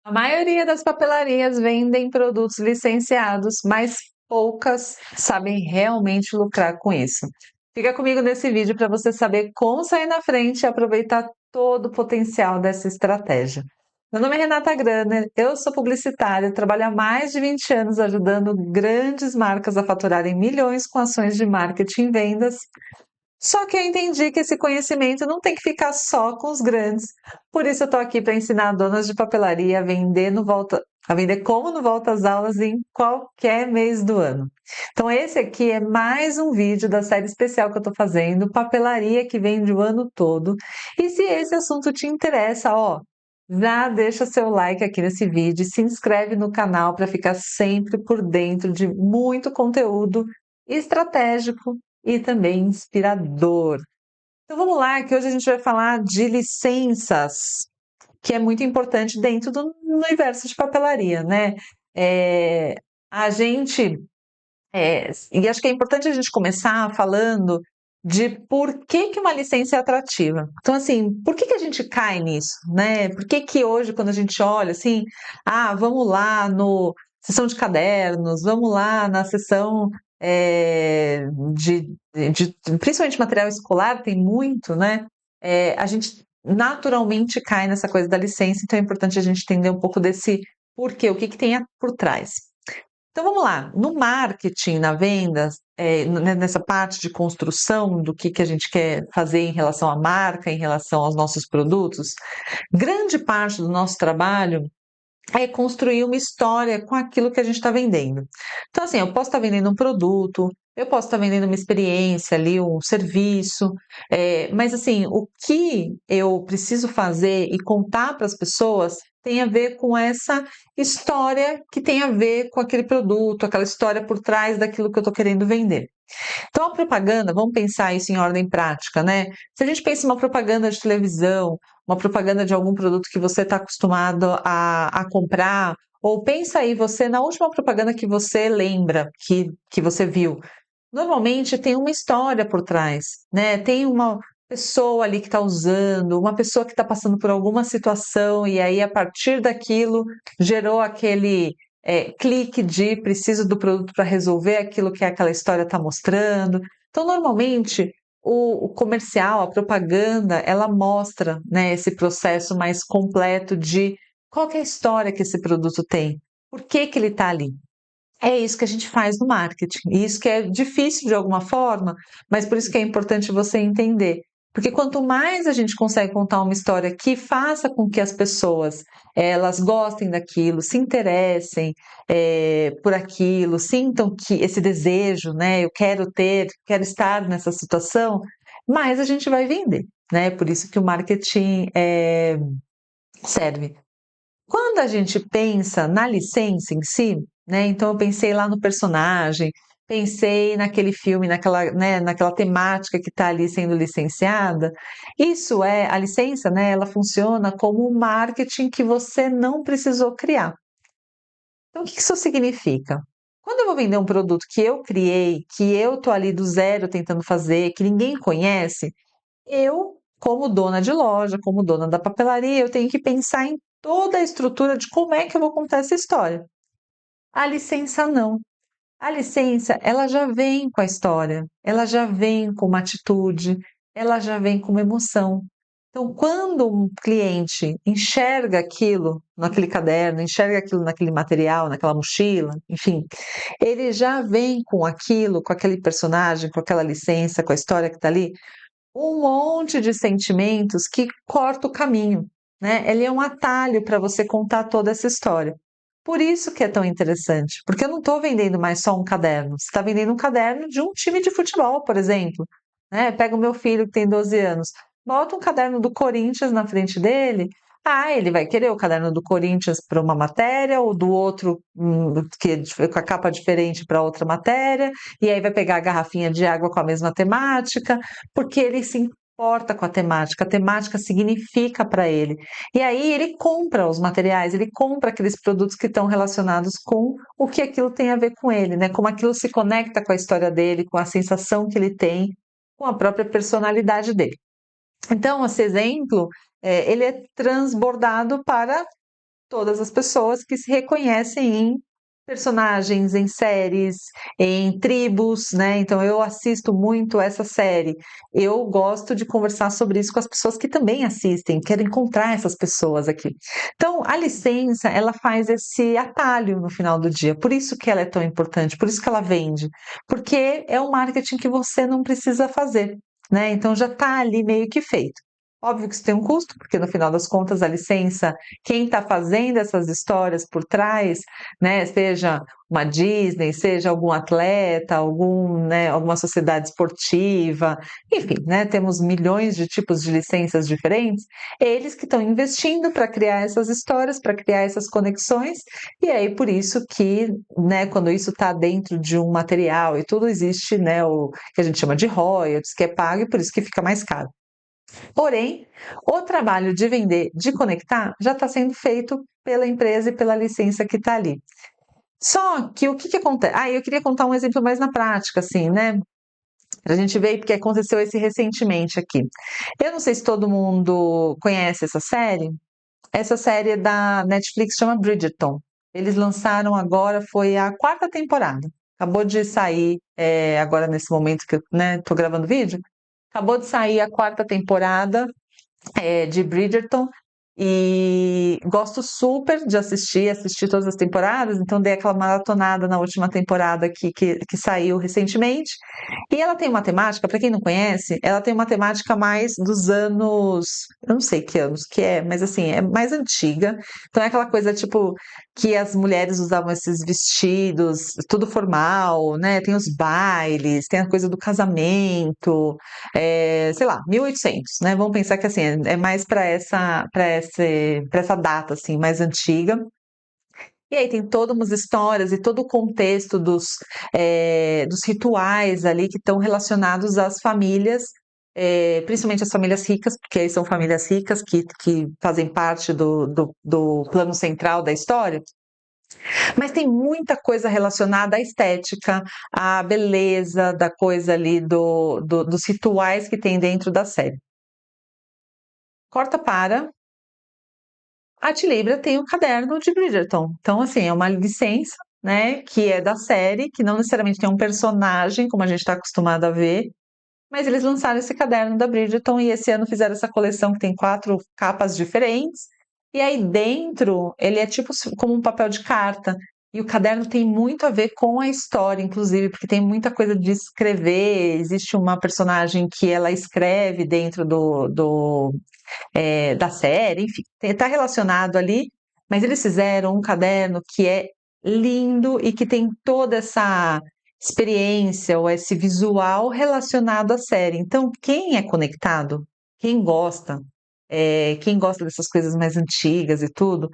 A maioria das papelarias vendem produtos licenciados, mas poucas sabem realmente lucrar com isso. Fica comigo nesse vídeo para você saber como sair na frente e aproveitar todo o potencial dessa estratégia. Meu nome é Renata Graner, eu sou publicitária, trabalho há mais de 20 anos ajudando grandes marcas a faturarem milhões com ações de marketing e vendas. Só que eu entendi que esse conhecimento não tem que ficar só com os grandes. Por isso eu estou aqui para ensinar donas de papelaria a vender como no Volta às Aulas em qualquer mês do ano. Então esse aqui é mais um vídeo da série especial que eu estou fazendo, papelaria que vende o ano todo. E se esse assunto te interessa, ó, já deixa seu like aqui nesse vídeo, se inscreve no canal para ficar sempre por dentro de muito conteúdo estratégico e também inspirador. Então vamos lá, que hoje a gente vai falar de licenças, que é muito importante dentro do universo de papelaria, né? É, a gente, e acho que é importante a gente começar falando de por que que uma licença é atrativa. Então, assim, por que que a gente cai nisso, né? Por que que hoje, quando a gente olha assim, vamos lá no sessão de cadernos, vamos lá na sessão principalmente material escolar, tem muito, né? A gente naturalmente cai nessa coisa da licença, então é importante a gente entender um pouco desse porquê, o que que tem por trás. Então vamos lá, no marketing, na vendas, nessa parte de construção do que a gente quer fazer em relação à marca, em relação aos nossos produtos, grande parte do nosso trabalho é construir uma história com aquilo que a gente está vendendo. Então, assim, eu posso estar vendendo um produto, eu posso estar vendendo uma experiência ali, um serviço, mas assim, o que eu preciso fazer e contar para as pessoas tem a ver com essa história que tem a ver com aquele produto, aquela história por trás daquilo que eu estou querendo vender. Então, a propaganda, vamos pensar isso em ordem prática, né? Se a gente pensa em uma propaganda de televisão, uma propaganda de algum produto que você está acostumado a comprar, ou pensa aí você na última propaganda que você lembra que você viu. Normalmente tem uma história por trás, né? Tem uma pessoa ali que está usando, uma pessoa que está passando por alguma situação, e aí a partir daquilo gerou aquele clique de preciso do produto para resolver aquilo que aquela história está mostrando. Então, normalmente, o comercial, a propaganda, ela mostra, né, esse processo mais completo de qual que é a história que esse produto tem, por que que ele está ali. É isso que a gente faz no marketing. E isso que é difícil de alguma forma, mas por isso que é importante você entender. Porque quanto mais a gente consegue contar uma história que faça com que as pessoas elas gostem daquilo, se interessem por aquilo, sintam que esse desejo, né? Eu quero ter, quero estar nessa situação, mais a gente vai vender, né? Por isso que o marketing serve. Quando a gente pensa na licença em si, né, então eu pensei lá no personagem, pensei naquele filme, naquela, né, naquela temática que está ali sendo licenciada, isso a licença, né, ela funciona como um marketing que você não precisou criar. Então, o que isso significa? Quando eu vou vender um produto que eu criei, que eu estou ali do zero tentando fazer, que ninguém conhece, eu, como dona de loja, como dona da papelaria, eu tenho que pensar em toda a estrutura de como é que eu vou contar essa história. A licença não. A licença, ela já vem com a história, ela já vem com uma atitude, ela já vem com uma emoção. Então, quando um cliente enxerga aquilo naquele caderno, enxerga aquilo naquele material, naquela mochila, enfim, ele já vem com aquilo, com aquele personagem, com aquela licença, com a história que está ali, um monte de sentimentos que corta o caminho, né? Ele é um atalho para você contar toda essa história. Por isso que é tão interessante, porque eu não estou vendendo mais só um caderno, você está vendendo um caderno de um time de futebol, por exemplo. Né? Pega o meu filho que tem 12 anos, bota um caderno do Corinthians na frente dele, ele vai querer o caderno do Corinthians para uma matéria, ou do outro com a capa diferente para outra matéria, e aí vai pegar a garrafinha de água com a mesma temática, porque ele se importa com a temática significa para ele. E aí ele compra os materiais, ele compra aqueles produtos que estão relacionados com o que aquilo tem a ver com ele, né? Como aquilo se conecta com a história dele, com a sensação que ele tem, com a própria personalidade dele. Então, esse exemplo, ele é transbordado para todas as pessoas que se reconhecem em personagens, em séries, em tribos, né? Então eu assisto muito essa série. Eu gosto de conversar sobre isso com as pessoas que também assistem, quero encontrar essas pessoas aqui. Então, a licença, ela faz esse atalho no final do dia. Por isso que ela é tão importante, por isso que ela vende, porque é um marketing que você não precisa fazer, né? Então já está ali meio que feito. Óbvio que isso tem um custo, porque no final das contas a licença, quem está fazendo essas histórias por trás, né, seja uma Disney, seja algum atleta, alguma sociedade esportiva, enfim, né, temos milhões de tipos de licenças diferentes, eles que estão investindo para criar essas histórias, para criar essas conexões, e aí por isso que, né, quando isso está dentro de um material e tudo existe, né, o que a gente chama de royalties, que é pago, e por isso que fica mais caro. Porém, o trabalho de vender, de conectar, já está sendo feito pela empresa e pela licença que está ali. Só que o que, que acontece? Ah, eu queria contar um exemplo mais na prática, assim, né? Para a gente ver, porque aconteceu esse recentemente aqui. Eu não sei se todo mundo conhece essa série. Essa série da Netflix chama Bridgerton. Eles lançaram agora, foi a quarta temporada. Acabou de sair, agora nesse momento que eu estou gravando vídeo, acabou de sair a quarta temporada de Bridgerton e gosto super de assistir todas as temporadas, então dei aquela maratonada na última temporada que saiu recentemente. E ela tem uma temática, para quem não conhece, ela tem uma temática mais dos anos, eu não sei que anos que é, mas assim, é mais antiga. Então é aquela coisa tipo que as mulheres usavam esses vestidos, tudo formal, né? Tem os bailes, tem a coisa do casamento, sei lá, 1800, né? Vamos pensar que assim, é mais para essa data assim, mais antiga. E aí tem todas umas histórias e todo o contexto dos rituais ali que estão relacionados às famílias, principalmente as famílias ricas, porque aí são famílias ricas que fazem parte do plano central da história. Mas tem muita coisa relacionada à estética, à beleza da coisa ali, dos rituais que tem dentro da série. Corta para. A Tilibra tem o caderno de Bridgerton. Então, assim, é uma licença, né, que é da série, que não necessariamente tem um personagem, como a gente está acostumado a ver, mas eles lançaram esse caderno da Bridgerton e esse ano fizeram essa coleção que tem 4 capas diferentes. E aí dentro ele é tipo como um papel de carta. E o caderno tem muito a ver com a história, inclusive, porque tem muita coisa de escrever. Existe uma personagem que ela escreve dentro da série, enfim, está relacionado ali. Mas eles fizeram um caderno que é lindo e que tem toda essa experiência ou esse visual relacionado à série. Então, quem é conectado, quem gosta, quem gosta dessas coisas mais antigas e tudo,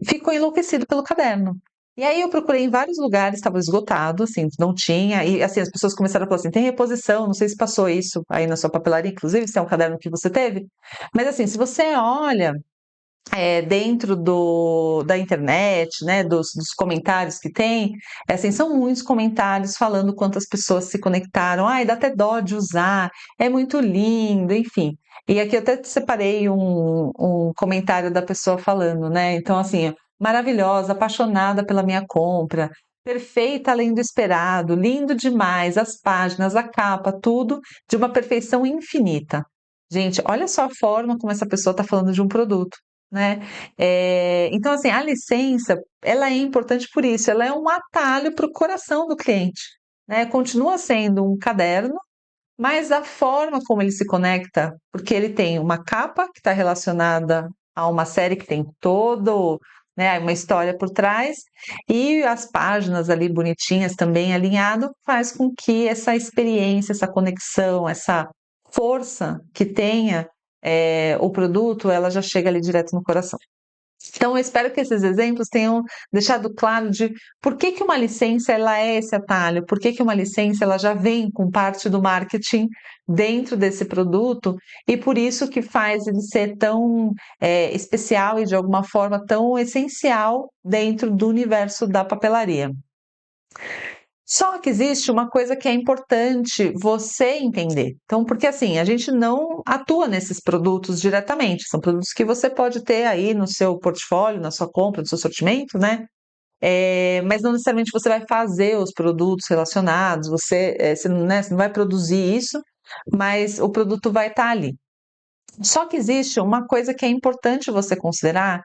ficou enlouquecido pelo caderno. E aí eu procurei em vários lugares, estava esgotado, assim, não tinha, e assim, as pessoas começaram a falar assim, tem reposição, não sei se passou isso aí na sua papelaria, inclusive, se é um caderno que você teve, mas assim, se você olha dentro da internet, né, dos comentários que tem, assim, são muitos comentários falando quantas pessoas se conectaram, ai, dá até dó de usar, é muito lindo, enfim. E aqui eu até separei um comentário da pessoa falando, né? Então, assim, maravilhosa, apaixonada pela minha compra, perfeita além do esperado, lindo demais, as páginas, a capa, tudo de uma perfeição infinita. Gente, olha só a forma como essa pessoa está falando de um produto, né? Então, assim, a licença, ela é importante por isso, ela é um atalho para o coração do cliente, né? Continua sendo um caderno, mas a forma como ele se conecta, porque ele tem uma capa que está relacionada a uma série que tem todo, né, uma história por trás, e as páginas ali bonitinhas também alinhado, faz com que essa experiência, essa conexão, essa força que tenha o produto, ela já chega ali direto no coração. Então, eu espero que esses exemplos tenham deixado claro de por que que uma licença ela é esse atalho, por que que uma licença ela já vem com parte do marketing dentro desse produto e por isso que faz ele ser tão especial e de alguma forma tão essencial dentro do universo da papelaria. Só que existe uma coisa que é importante você entender. Então, porque assim, a gente não atua nesses produtos diretamente, são produtos que você pode ter aí no seu portfólio, na sua compra, no seu sortimento, né? Mas não necessariamente você vai fazer os produtos relacionados, você não vai produzir isso, mas o produto vai estar ali. Só que existe uma coisa que é importante você considerar,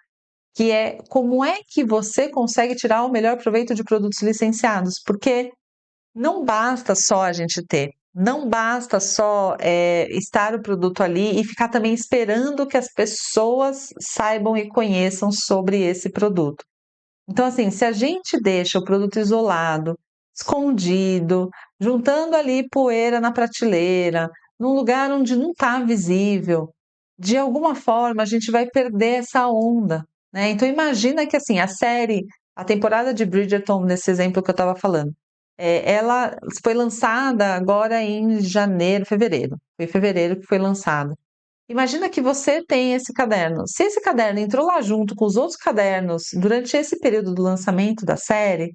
que é como é que você consegue tirar o melhor proveito de produtos licenciados, porque não basta só a gente ter, não basta só estar o produto ali e ficar também esperando que as pessoas saibam e conheçam sobre esse produto. Então, assim, se a gente deixa o produto isolado, escondido, juntando ali poeira na prateleira, num lugar onde não está visível, de alguma forma a gente vai perder essa onda, né? Então, imagina que assim, a temporada de Bridgerton, nesse exemplo que eu estava falando, ela foi lançada agora em janeiro, fevereiro. Foi em fevereiro que foi lançada. Imagina que você tem esse caderno. Se esse caderno entrou lá junto com os outros cadernos durante esse período do lançamento da série,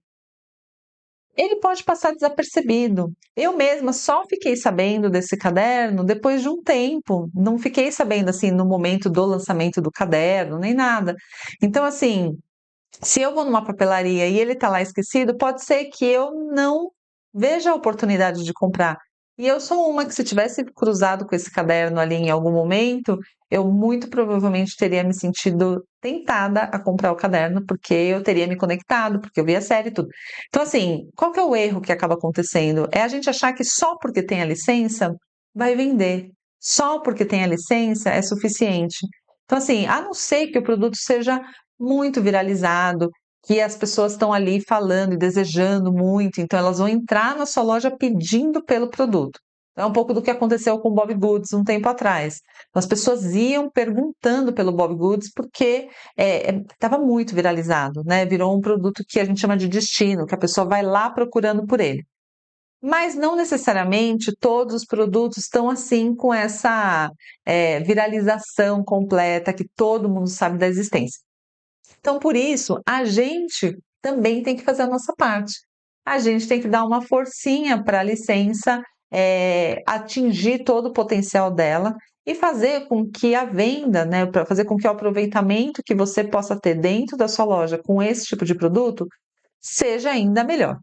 ele pode passar desapercebido. Eu mesma só fiquei sabendo desse caderno depois de um tempo. Não fiquei sabendo assim no momento do lançamento do caderno, nem nada. Então, assim, se eu vou numa papelaria e ele está lá esquecido, pode ser que eu não veja a oportunidade de comprar. E eu sou uma que, se tivesse cruzado com esse caderno ali em algum momento, eu muito provavelmente teria me sentido tentada a comprar o caderno, porque eu teria me conectado, porque eu vi a série e tudo. Então, assim, qual que é o erro que acaba acontecendo? É a gente achar que só porque tem a licença vai vender, só porque tem a licença é suficiente. Então, assim, a não ser que o produto seja muito viralizado, que as pessoas estão ali falando e desejando muito, então elas vão entrar na sua loja pedindo pelo produto. É um pouco do que aconteceu com o Bob Goods um tempo atrás. As pessoas iam perguntando pelo Bob Goods porque estava muito viralizado, né? Virou um produto que a gente chama de destino, que a pessoa vai lá procurando por ele. Mas não necessariamente todos os produtos estão assim com essa viralização completa que todo mundo sabe da existência. Então, por isso, a gente também tem que fazer a nossa parte. A gente tem que dar uma forcinha para a licença atingir todo o potencial dela e fazer com que a venda, né, para fazer com que o aproveitamento que você possa ter dentro da sua loja com esse tipo de produto seja ainda melhor.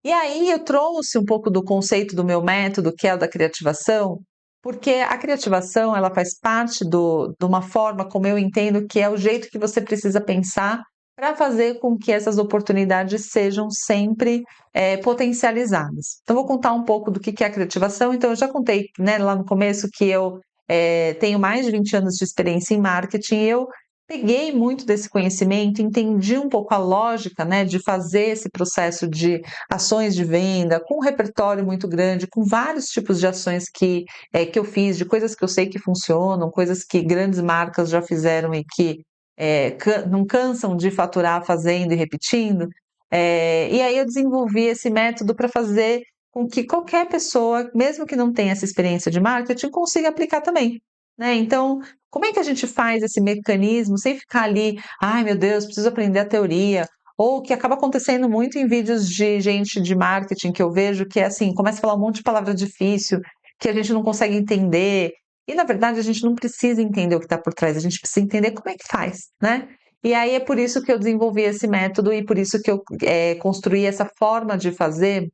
E aí eu trouxe um pouco do conceito do meu método, que é o da criativação, porque a criativação ela faz parte de uma forma como eu entendo que é o jeito que você precisa pensar para fazer com que essas oportunidades sejam sempre potencializadas. Então, vou contar um pouco do que é a criativação. Então, eu já contei, né, lá no começo que eu tenho mais de 20 anos de experiência em marketing. Eu peguei muito desse conhecimento, entendi um pouco a lógica, né, de fazer esse processo de ações de venda, com um repertório muito grande, com vários tipos de ações que eu fiz, de coisas que eu sei que funcionam, coisas que grandes marcas já fizeram e que não cansam de faturar fazendo e repetindo. E aí eu desenvolvi esse método para fazer com que qualquer pessoa, mesmo que não tenha essa experiência de marketing, consiga aplicar também. Né? Então, como é que a gente faz esse mecanismo sem ficar ali, ai meu Deus, preciso aprender a teoria, ou o que acaba acontecendo muito em vídeos de gente de marketing que eu vejo, que é assim, começa a falar um monte de palavra difícil, que a gente não consegue entender. E na verdade a gente não precisa entender o que está por trás, a gente precisa entender como é que faz, né? E aí é por isso que eu desenvolvi esse método e por isso que eu construí essa forma de fazer,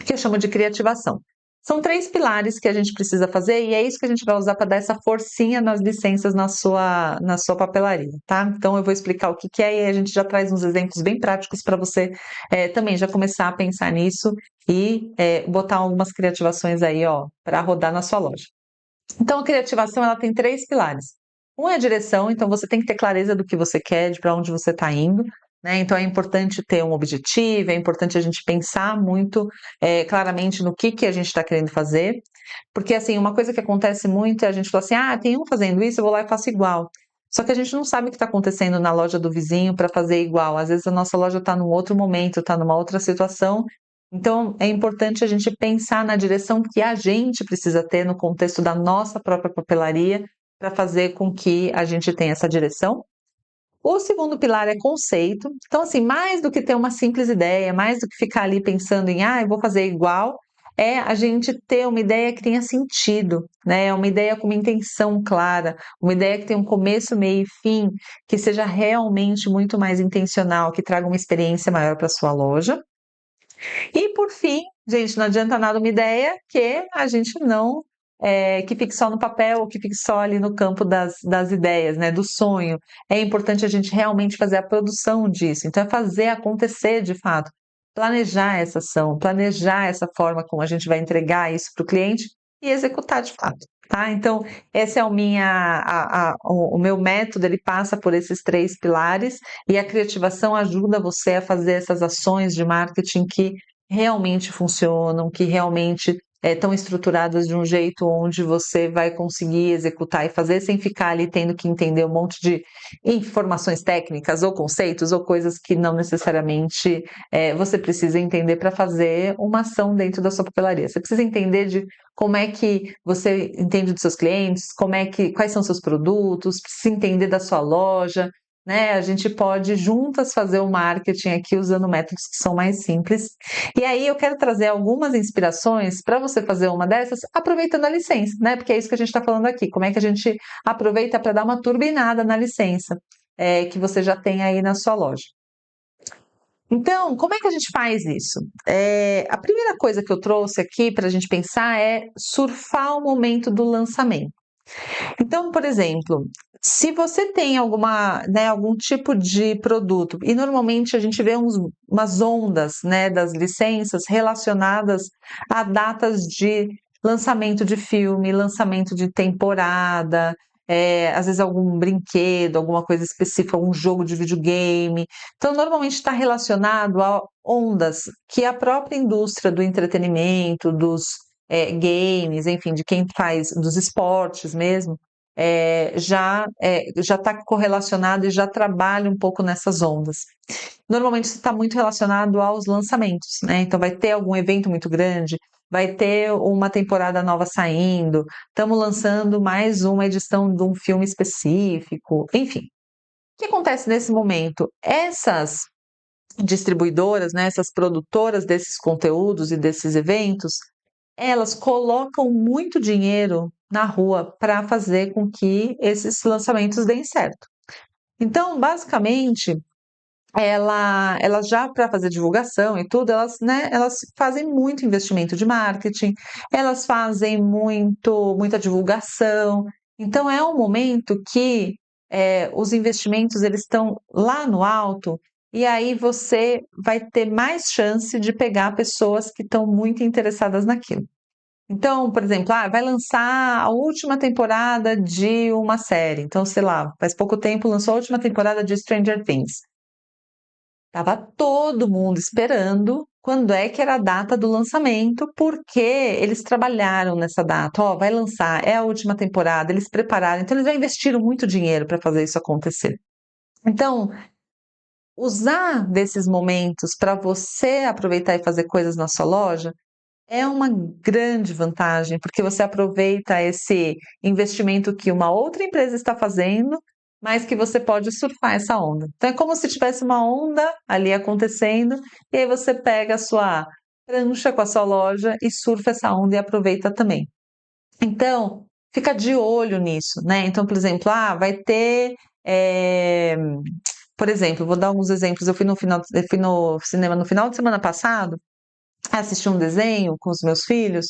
que eu chamo de criativação. São 3 pilares que a gente precisa fazer e é isso que a gente vai usar para dar essa forcinha nas licenças na sua papelaria, tá? Então eu vou explicar o que é e a gente já traz uns exemplos bem práticos para você também já começar a pensar nisso e botar algumas criativações aí, ó, para rodar na sua loja. Então a criativação ela tem 3 pilares. Um é a direção, então você tem que ter clareza do que você quer, de para onde você está indo. Né? Então é importante ter um objetivo, é importante a gente pensar muito claramente no que a gente está querendo fazer, porque assim, uma coisa que acontece muito é a gente falar assim, ah, tem um fazendo isso, eu vou lá e faço igual. Só que a gente não sabe o que está acontecendo na loja do vizinho para fazer igual. Às vezes a nossa loja está num outro momento, está numa outra situação. Então é importante a gente pensar na direção que a gente precisa ter no contexto da nossa própria papelaria para fazer com que a gente tenha essa direção. O segundo pilar é conceito. Então, assim, mais do que ter uma simples ideia, mais do que ficar ali pensando em, eu vou fazer igual, é a gente ter uma ideia que tenha sentido, né? Uma ideia com uma intenção clara, uma ideia que tenha um começo, meio e fim, que seja realmente muito mais intencional, que traga uma experiência maior para sua loja. E por fim, gente, não adianta nada uma ideia que a gente não que fique só no papel ou que fique só ali no campo das ideias, né, do sonho. É importante a gente realmente fazer a produção disso. Então, é fazer acontecer de fato. Planejar essa ação, planejar essa forma como a gente vai entregar isso para o cliente e executar de fato. Tá? Então, esse é o meu método, ele passa por esses 3 pilares e a criativação ajuda você a fazer essas ações de marketing que realmente funcionam, que realmente estão estruturadas de um jeito onde você vai conseguir executar e fazer sem ficar ali tendo que entender um monte de informações técnicas ou conceitos ou coisas que não necessariamente você precisa entender para fazer uma ação dentro da sua papelaria. Você precisa entender de como é que você entende dos seus clientes, quais são seus produtos, precisa entender da sua loja, né? A gente pode juntas fazer o marketing aqui usando métodos que são mais simples. E aí eu quero trazer algumas inspirações para você fazer uma dessas, aproveitando a licença, né? Porque é isso que a gente está falando aqui. Como é que a gente aproveita para dar uma turbinada na licença que você já tem aí na sua loja? Então, como é que a gente faz isso? A primeira coisa que eu trouxe aqui para a gente pensar é surfar o momento do lançamento. Então, por exemplo, se você tem algum tipo de produto, e normalmente a gente vê umas ondas, né, das licenças relacionadas a datas de lançamento de filme, lançamento de temporada, às vezes algum brinquedo, alguma coisa específica, algum jogo de videogame. Então, normalmente está relacionado a ondas que a própria indústria do entretenimento, dos games, enfim, de quem faz dos esportes mesmo, já está correlacionado e já trabalha um pouco nessas ondas. Normalmente isso está muito relacionado aos lançamentos, né? Então vai ter algum evento muito grande, vai ter uma temporada nova saindo, estamos lançando mais uma edição de um filme específico, enfim. O que acontece nesse momento? Essas distribuidoras, né, essas produtoras desses conteúdos e desses eventos, elas colocam muito dinheiro na rua para fazer com que esses lançamentos deem certo. Então, basicamente, elas já para fazer divulgação e tudo, elas fazem muito investimento de marketing, elas fazem muita divulgação. Então, é um momento que os investimentos eles estão lá no alto e aí você vai ter mais chance de pegar pessoas que estão muito interessadas naquilo. Então, por exemplo, vai lançar a última temporada de uma série. Então, sei lá, faz pouco tempo lançou a última temporada de Stranger Things. Tava todo mundo esperando quando é que era a data do lançamento, porque eles trabalharam nessa data. Ó, vai lançar, é a última temporada, eles prepararam. Então, eles já investiram muito dinheiro para fazer isso acontecer. Então, usar desses momentos para você aproveitar e fazer coisas na sua loja é uma grande vantagem, porque você aproveita esse investimento que uma outra empresa está fazendo, mas que você pode surfar essa onda. Então é como se tivesse uma onda ali acontecendo, e aí você pega a sua prancha com a sua loja e surfa essa onda e aproveita também. Então, fica de olho nisso, né? Então, por exemplo, vai ter. Por exemplo, vou dar alguns exemplos. Eu fui no cinema no final de semana passado assisti um desenho com os meus filhos,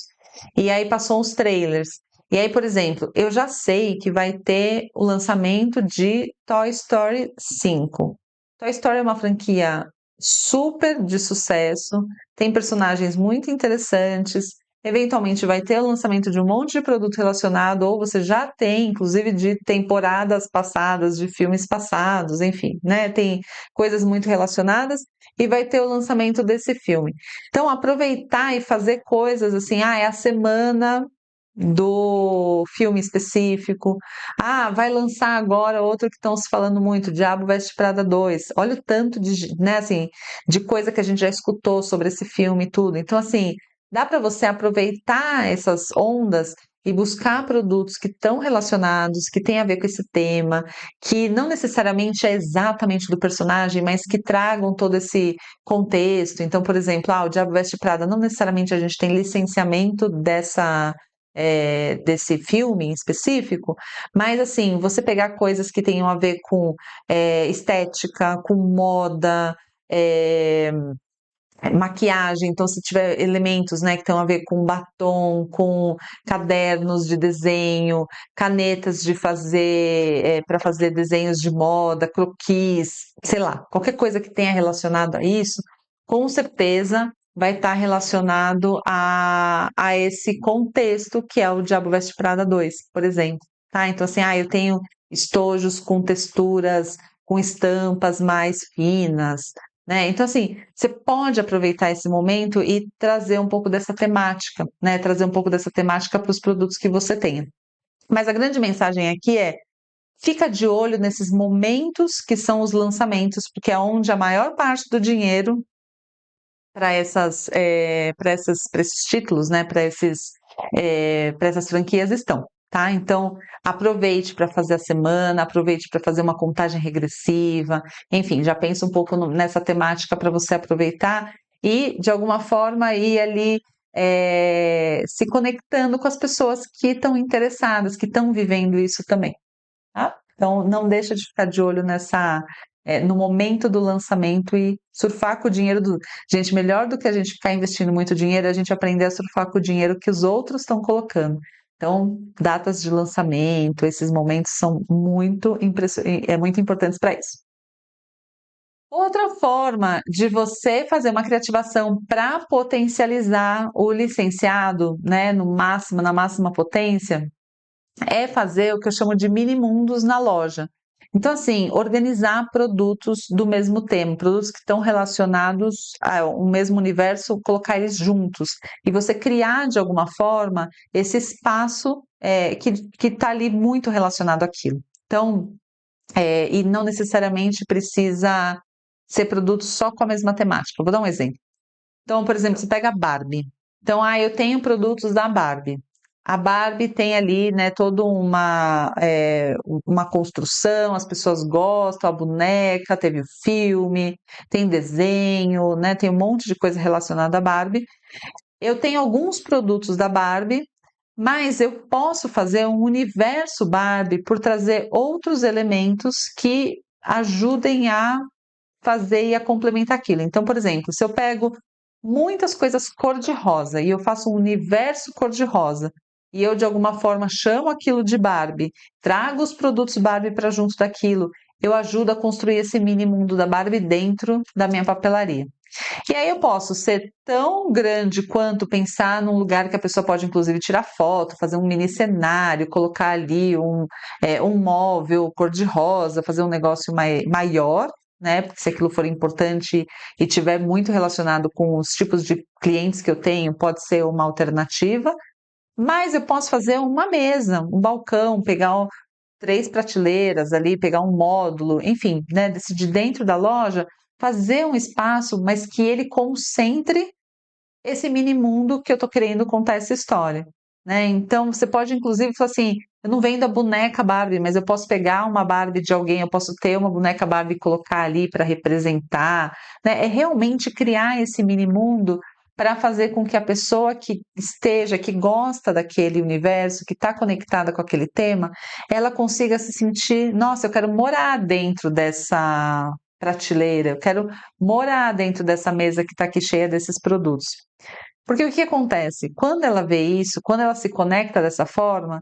e aí passou os trailers. E aí, por exemplo, eu já sei que vai ter o lançamento de Toy Story 5. Toy Story é uma franquia super de sucesso, tem personagens muito interessantes. Eventualmente vai ter o lançamento de um monte de produto relacionado, ou você já tem, inclusive, de temporadas passadas, de filmes passados, enfim, né? Tem coisas muito relacionadas, e vai ter o lançamento desse filme. Então, aproveitar e fazer coisas assim, é a semana do filme específico. Vai lançar agora outro que estão se falando muito, Diabo Veste Prada 2. Olha o tanto né, assim, de coisa que a gente já escutou sobre esse filme e tudo. Então, assim, dá para você aproveitar essas ondas e buscar produtos que estão relacionados, que têm a ver com esse tema, que não necessariamente é exatamente do personagem, mas que tragam todo esse contexto. Então, por exemplo, O Diabo Veste Prada, não necessariamente a gente tem licenciamento desse filme em específico, mas assim, você pegar coisas que tenham a ver com estética, com moda, é, maquiagem, então se tiver elementos, né, que tenham a ver com batom, com cadernos de desenho, canetas de fazer, para fazer desenhos de moda, croquis, sei lá, qualquer coisa que tenha relacionado a isso, com certeza vai estar relacionado a esse contexto que é o Diabo Veste Prada 2, por exemplo, tá? Então assim, eu tenho estojos com texturas, com estampas mais finas, né? Então, assim, você pode aproveitar esse momento e trazer um pouco dessa temática, né? Trazer um pouco dessa temática para os produtos que você tenha. Mas a grande mensagem aqui é: fica de olho nesses momentos que são os lançamentos, porque é onde a maior parte do dinheiro para esses títulos, né? Para essas franquias estão. Tá? Então, aproveite para fazer a semana, aproveite para fazer uma contagem regressiva, enfim, já pensa um pouco nessa temática para você aproveitar e, de alguma forma, ir ali se conectando com as pessoas que estão interessadas, que estão vivendo isso também. Tá? Então, não deixa de ficar de olho no momento do lançamento e surfar com o dinheiro do. Gente, melhor do que a gente ficar investindo muito dinheiro, é a gente aprender a surfar com o dinheiro que os outros estão colocando. Então, datas de lançamento, esses momentos são muito importantes para isso. Outra forma de você fazer uma criativação para potencializar o licenciado, né, no máximo, na máxima potência, é fazer o que eu chamo de mini mundos na loja. Então, assim, organizar produtos do mesmo tema, produtos que estão relacionados ao mesmo universo, colocar eles juntos. E você criar, de alguma forma, esse espaço que está ali muito relacionado àquilo. Então, e não necessariamente precisa ser produtos só com a mesma temática. Vou dar um exemplo. Então, por exemplo, você pega a Barbie. Então, eu tenho produtos da Barbie. A Barbie tem ali, né, toda uma construção, as pessoas gostam, a boneca, teve o filme, tem desenho, né, tem um monte de coisa relacionada à Barbie. Eu tenho alguns produtos da Barbie, mas eu posso fazer um universo Barbie por trazer outros elementos que ajudem a fazer e a complementar aquilo. Então, por exemplo, se eu pego muitas coisas cor-de-rosa e eu faço um universo cor-de-rosa e eu de alguma forma chamo aquilo de Barbie, trago os produtos Barbie para junto daquilo, eu ajudo a construir esse mini mundo da Barbie dentro da minha papelaria. E aí eu posso ser tão grande quanto pensar num lugar que a pessoa pode inclusive tirar foto, fazer um mini cenário, colocar ali um móvel cor-de-rosa, fazer um negócio maior, né? Porque se aquilo for importante e tiver muito relacionado com os tipos de clientes que eu tenho, pode ser uma alternativa. Mas eu posso fazer uma mesa, um balcão, pegar 3 prateleiras ali, pegar um módulo, enfim, né? Decidir dentro da loja, fazer um espaço, mas que ele concentre esse mini mundo que eu estou querendo contar essa história, né? Então você pode inclusive falar assim, eu não vendo a boneca Barbie, mas eu posso pegar uma Barbie de alguém, eu posso ter uma boneca Barbie e colocar ali para representar, né? É realmente criar esse mini mundo para fazer com que a pessoa que esteja, que gosta daquele universo, que está conectada com aquele tema, ela consiga se sentir, nossa, eu quero morar dentro dessa prateleira, eu quero morar dentro dessa mesa que está aqui cheia desses produtos. Porque o que acontece? Quando ela vê isso, quando ela se conecta dessa forma,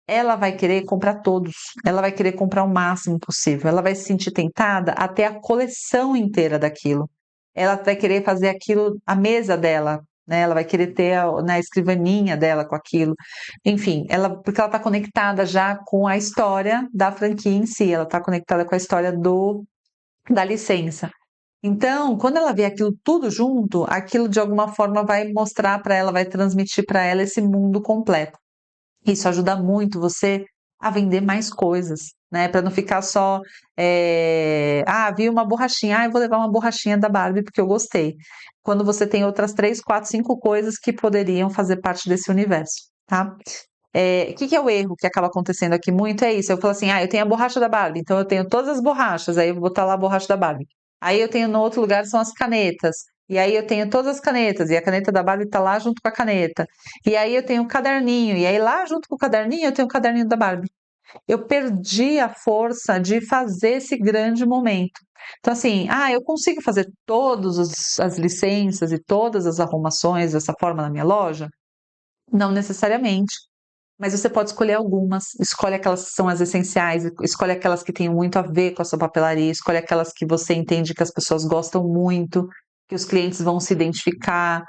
ela vai querer comprar todos, ela vai querer comprar o máximo possível, ela vai se sentir tentada até a coleção inteira daquilo. Ela vai querer fazer aquilo a mesa dela, né? Ela vai querer ter na escrivaninha dela com aquilo. Enfim, porque ela está conectada já com a história da franquia em si, ela está conectada com a história da licença. Então, quando ela vê aquilo tudo junto, aquilo de alguma forma vai mostrar para ela, vai transmitir para ela esse mundo completo. Isso ajuda muito você a vender mais coisas, né? Para não ficar só, vi uma borrachinha, eu vou levar uma borrachinha da Barbie porque eu gostei. Quando você tem outras 3, 4, 5 coisas que poderiam fazer parte desse universo, tá? Que é o erro que acaba acontecendo aqui muito? É isso. Eu falo assim, eu tenho a borracha da Barbie, então eu tenho todas as borrachas, aí eu vou botar lá a borracha da Barbie. Aí eu tenho no outro lugar são as canetas. E aí eu tenho todas as canetas, e a caneta da Barbie tá lá junto com a caneta. E aí eu tenho o caderninho, e aí lá junto com o caderninho eu tenho o caderninho da Barbie. Eu perdi a força de fazer esse grande momento. Então, assim, eu consigo fazer todas as licenças e todas as arrumações dessa forma na minha loja? Não necessariamente. Mas você pode escolher algumas, escolhe aquelas que são as essenciais, escolhe aquelas que têm muito a ver com a sua papelaria, escolhe aquelas que você entende que as pessoas gostam muito, que os clientes vão se identificar,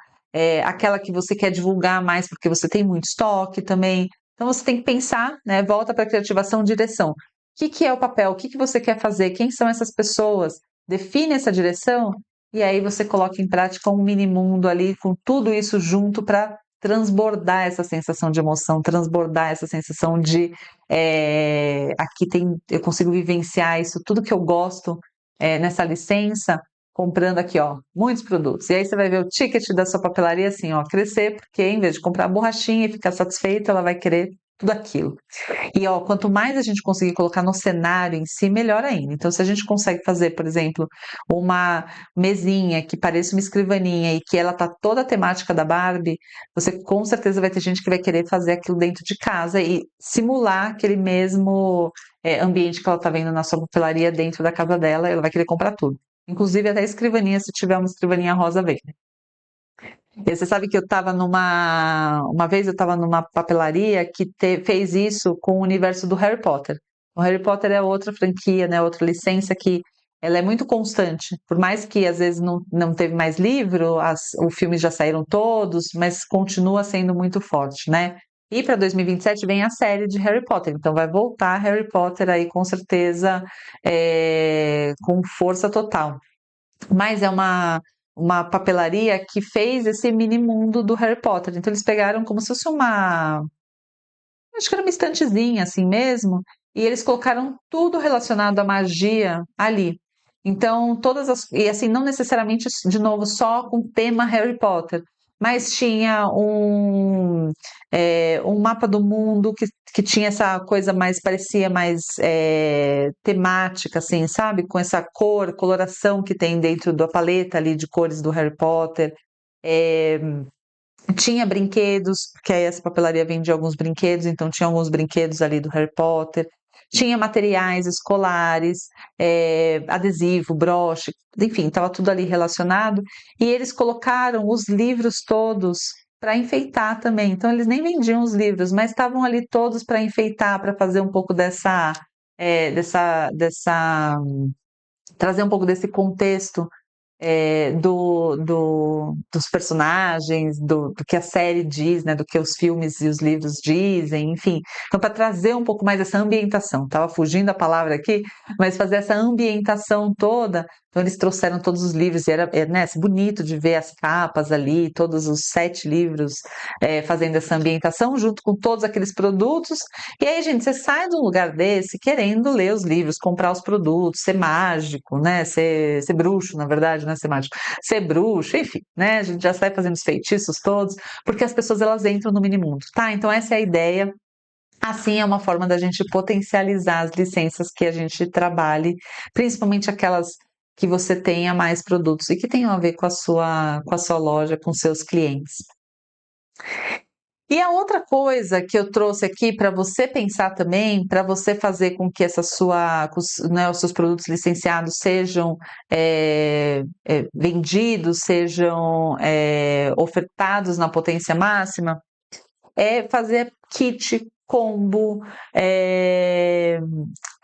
aquela que você quer divulgar mais porque você tem muito estoque também. Então você tem que pensar, né? Volta para a criativação, direção. O que é o papel? O que você quer fazer? Quem são essas pessoas? Define essa direção e aí você coloca em prática um mini mundo ali com tudo isso junto para transbordar essa sensação de emoção, transbordar essa sensação de aqui eu consigo vivenciar isso, tudo que eu gosto nessa licença, comprando aqui, ó, muitos produtos. E aí você vai ver o ticket da sua papelaria assim, ó, crescer, porque em vez de comprar a borrachinha e ficar satisfeita, ela vai querer tudo aquilo. E ó, quanto mais a gente conseguir colocar no cenário em si, melhor ainda. Então, se a gente consegue fazer, por exemplo, uma mesinha que pareça uma escrivaninha e que ela tá toda a temática da Barbie, você com certeza vai ter gente que vai querer fazer aquilo dentro de casa e simular aquele mesmo ambiente que ela tá vendo na sua papelaria dentro da casa dela, ela vai querer comprar tudo. Inclusive até escrivaninha, se tiver uma escrivaninha rosa verde. E você sabe que uma vez eu estava numa papelaria que fez isso com o universo do Harry Potter. O Harry Potter é outra franquia, né, outra licença que ela é muito constante. Por mais que às vezes não teve mais livro, os filmes já saíram todos, mas continua sendo muito forte, né? E para 2027 vem a série de Harry Potter, então vai voltar Harry Potter aí com certeza com força total. Mas é uma papelaria que fez esse mini mundo do Harry Potter. Então eles pegaram como se fosse acho que era uma estantezinha assim mesmo, e eles colocaram tudo relacionado à magia ali. Então, e assim, não necessariamente, de novo, só com tema Harry Potter, mas tinha um mapa do mundo que tinha essa coisa mais, parecia mais temática, assim, sabe? Com essa coloração que tem dentro da paleta ali de cores do Harry Potter. É, tinha brinquedos, porque aí essa papelaria vendia alguns brinquedos, então tinha alguns brinquedos ali do Harry Potter. Tinha materiais escolares, adesivo, broche, enfim, estava tudo ali relacionado. E eles colocaram os livros todos para enfeitar também. Então, eles nem vendiam os livros, mas estavam ali todos para enfeitar, para fazer um pouco trazer um pouco desse contexto dos personagens, do que a série diz, né, do que os filmes e os livros dizem, enfim. Então, para trazer um pouco mais essa ambientação, estava fugindo a palavra aqui, mas fazer essa ambientação toda. Então, eles trouxeram todos os livros, e né, bonito de ver as capas ali, todos os 7 livros fazendo essa ambientação, junto com todos aqueles produtos. E aí, gente, você sai de um lugar desse querendo ler os livros, comprar os produtos, ser mágico, né? Ser bruxo, na verdade, né? Ser mágico. Ser bruxo, enfim, né? A gente já sai fazendo os feitiços todos, porque as pessoas elas entram no mini-mundo, tá? Então, essa é a ideia. Assim é uma forma da gente potencializar as licenças que a gente trabalhe, principalmente aquelas que você tenha mais produtos e que tenham a ver com a sua loja, com seus clientes. E a outra coisa que eu trouxe aqui para você pensar também, para você fazer com que né, os seus produtos licenciados sejam vendidos, sejam ofertados na potência máxima, é fazer kit, combo,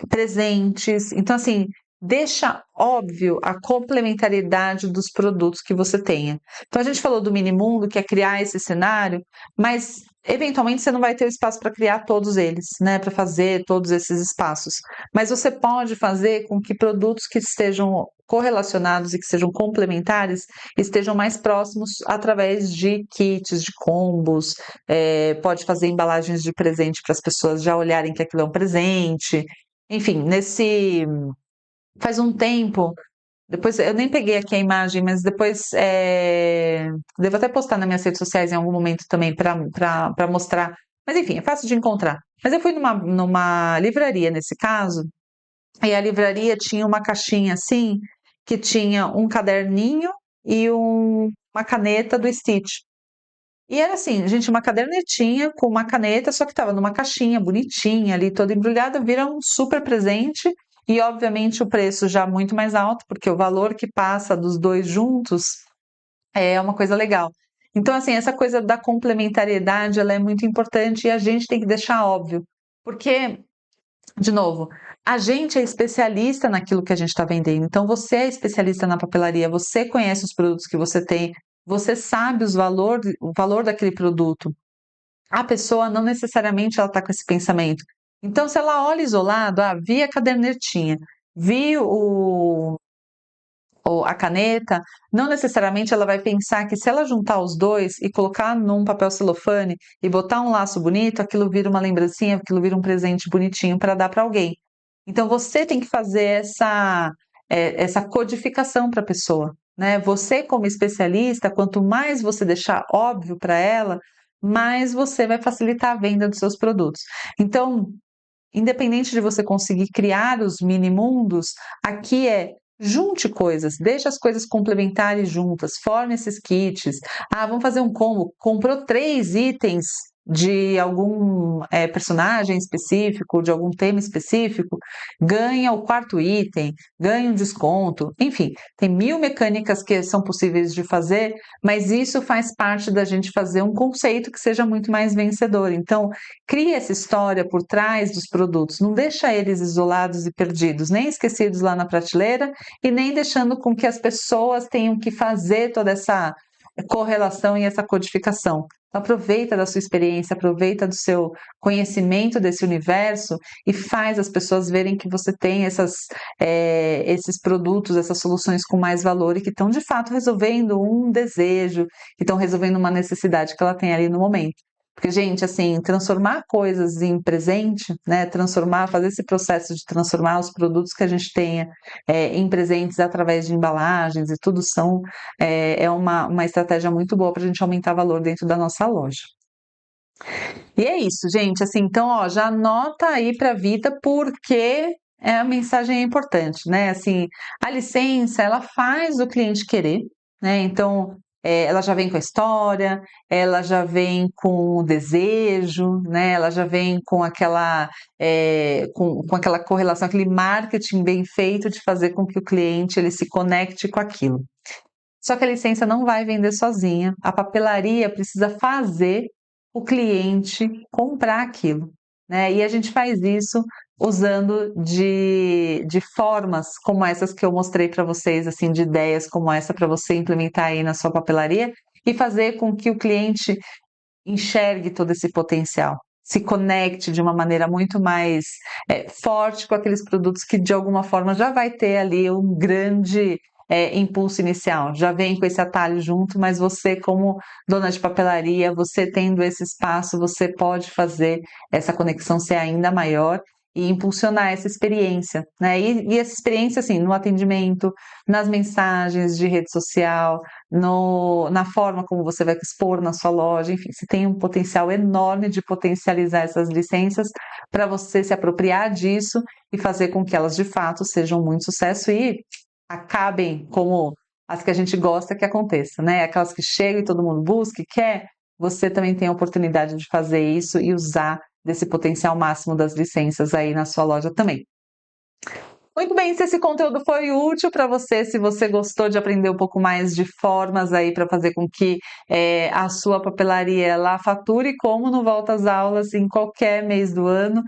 presentes. Então, assim, deixa óbvio a complementariedade dos produtos que você tenha. Então, a gente falou do mini mundo, que é criar esse cenário, mas eventualmente você não vai ter o espaço para criar todos eles, né? Para fazer todos esses espaços. Mas você pode fazer com que produtos que estejam correlacionados e que sejam complementares estejam mais próximos através de kits, de combos, pode fazer embalagens de presente para as pessoas já olharem que aquilo é um presente. Enfim, faz um tempo, depois eu nem peguei aqui a imagem, mas depois devo até postar nas minhas redes sociais em algum momento também para mostrar. Mas enfim, é fácil de encontrar. Mas eu fui numa livraria nesse caso, e a livraria tinha uma caixinha assim, que tinha um caderninho e uma caneta do Stitch. E era assim, gente, uma cadernetinha com uma caneta, só que estava numa caixinha bonitinha ali, toda embrulhada, vira um super presente. E obviamente o preço já muito mais alto, porque o valor que passa dos dois juntos é uma coisa legal. Então, assim, essa coisa da complementariedade, ela é muito importante e a gente tem que deixar óbvio. Porque, de novo, a gente é especialista naquilo que a gente está vendendo. Então, você é especialista na papelaria, você conhece os produtos que você tem, você sabe o valor daquele produto. A pessoa não necessariamente ela está com esse pensamento. Então, se ela olha isolado, vi a cadernetinha, vi ou a caneta, não necessariamente ela vai pensar que se ela juntar os dois e colocar num papel celofane e botar um laço bonito, aquilo vira uma lembrancinha, aquilo vira um presente bonitinho para dar para alguém. Então você tem que fazer essa codificação para a pessoa, né? Você, como especialista, quanto mais você deixar óbvio para ela, mais você vai facilitar a venda dos seus produtos. Então, independente de você conseguir criar os mini mundos, aqui junte coisas, deixe as coisas complementares juntas, forme esses kits. Vamos fazer um combo. Comprou 3 itens de algum personagem específico, de algum tema específico, ganha o 4º item, ganha um desconto. Enfim, tem 1000 mecânicas que são possíveis de fazer, mas isso faz parte da gente fazer um conceito que seja muito mais vencedor. Então, cria essa história por trás dos produtos, não deixa eles isolados e perdidos, nem esquecidos lá na prateleira e nem deixando com que as pessoas tenham que fazer toda essa correlação e essa codificação. Então, aproveita da sua experiência, aproveita do seu conhecimento desse universo e faz as pessoas verem que você tem esses produtos, essas soluções com mais valor e que estão de fato resolvendo um desejo, que estão resolvendo uma necessidade que ela tem ali no momento. Porque, gente, assim, transformar coisas em presente, né? Fazer esse processo de transformar os produtos que a gente tenha em presentes através de embalagens e tudo é uma estratégia muito boa para a gente aumentar valor dentro da nossa loja. E é isso, gente. Assim, então, ó, já anota aí para a vida porque a mensagem é importante, né? Assim, a licença, ela faz o cliente querer, né? Então, ela já vem com a história, ela já vem com o desejo, né? Ela já vem com com aquela correlação, aquele marketing bem feito de fazer com que o cliente ele se conecte com aquilo. Só que a licença não vai vender sozinha. A papelaria precisa fazer o cliente comprar aquilo, né? E a gente faz isso usando de formas como essas que eu mostrei para vocês, assim, de ideias como essa para você implementar aí na sua papelaria e fazer com que o cliente enxergue todo esse potencial, se conecte de uma maneira muito mais forte com aqueles produtos que de alguma forma já vai ter ali um grande impulso inicial, já vem com esse atalho junto, mas você como dona de papelaria, você tendo esse espaço, você pode fazer essa conexão ser ainda maior e impulsionar essa experiência, né? E essa experiência, assim, no atendimento, nas mensagens de rede social, na forma como você vai expor na sua loja, enfim, você tem um potencial enorme de potencializar essas licenças para você se apropriar disso e fazer com que elas de fato sejam muito sucesso e acabem como as que a gente gosta que aconteça, né? Aquelas que chegam e todo mundo busca e quer, você também tem a oportunidade de fazer isso e usar desse potencial máximo das licenças aí na sua loja também. Muito bem, se esse conteúdo foi útil para você, se você gostou de aprender um pouco mais de formas aí para fazer com que a sua papelaria ela fature como no Volta às Aulas em qualquer mês do ano,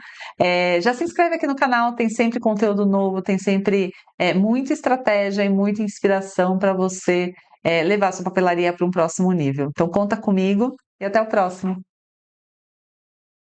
já se inscreve aqui no canal, tem sempre conteúdo novo, tem sempre muita estratégia e muita inspiração para você levar a sua papelaria para um próximo nível. Então conta comigo e até o próximo.